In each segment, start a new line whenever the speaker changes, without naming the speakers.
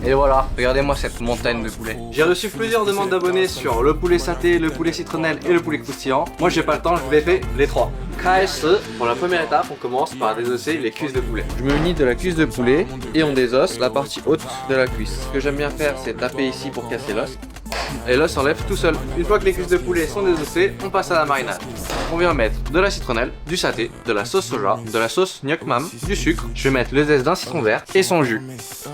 Et voilà, regardez-moi cette montagne de poulet. J'ai reçu plusieurs demandes d'abonnés sur le poulet saté, le poulet citronnelle et le poulet croustillant. Moi j'ai pas le temps, je vous les fais les trois. KS, pour la première étape, on commence par désosser les cuisses de poulet. Je me munis de la cuisse de poulet et on désosse la partie haute de la cuisse. Ce que j'aime bien faire, c'est taper ici pour casser l'os. Et l'os s'enlève tout seul. Une fois que les cuisses de poulet sont désossées, on passe à la marinade. On vient mettre de la citronnelle, du saté, de la sauce soja, de la sauce gnoc mam, du sucre. Je vais mettre le zeste d'un citron vert et son jus.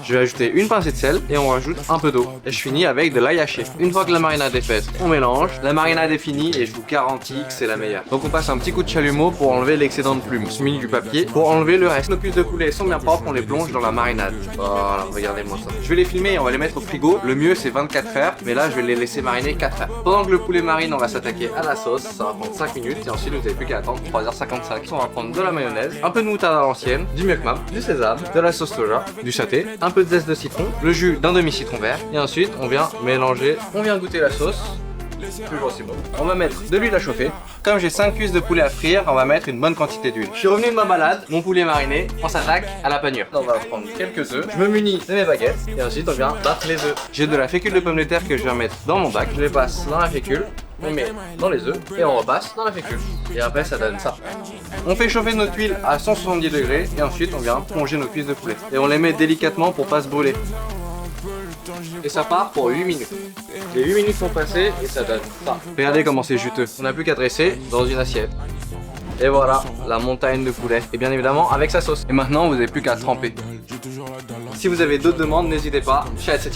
Je vais ajouter une pincée de sel et on rajoute un peu d'eau. Et je finis avec de l'ail haché. Une fois que la marinade est faite, on mélange. La marinade est finie et je vous garantis que c'est la meilleure. Donc on passe un petit coup de chalumeau pour enlever l'excédent de plume. On se mine du papier pour enlever le reste. Nos cuisses de poulet sont bien propres, on les plonge dans la marinade. Voilà, regardez-moi ça. Je vais les filmer et on va les mettre au frigo. Le mieux c'est 24 heures, mais là je vais les laisser mariner 4 heures. Pendant que le poulet marine, on va s'attaquer à la sauce. Ça va prendre 5 minutes et ensuite vous n'avez plus qu'à attendre 3h55. On va prendre de la mayonnaise, un peu de moutarde à l'ancienne, du gnoc mam, du sésame, de la sauce soja, du saté, un peu de zeste de citron, le jus d'un demi-citron vert et ensuite on vient mélanger, on vient goûter la sauce. Toujours aussi bon. On va mettre de l'huile à chauffer. Comme j'ai 5 cuisses de poulet à frire, on va mettre une bonne quantité d'huile. Je suis revenu de ma balade, mon poulet mariné, on s'attaque à la panure. On va prendre quelques œufs, je me munis de mes baguettes et ensuite on vient battre les œufs. J'ai de la fécule de pommes de terre que je viens mettre dans mon bac, je les passe dans la fécule, on met dans les œufs et on repasse dans la fécule. Et après ça donne ça. On fait chauffer notre huile à 170 degrés et ensuite on vient plonger nos cuisses de poulet. Et on les met délicatement pour pas se brûler. Et ça part pour 8 minutes. Les 8 minutes sont passées et ça donne ça. Regardez comment c'est juteux. On n'a plus qu'à dresser dans une assiette. Et voilà, la montagne de poulet. Et bien évidemment avec sa sauce. Et maintenant vous n'avez plus qu'à tremper. Si vous avez d'autres demandes, n'hésitez pas. Chat, c'est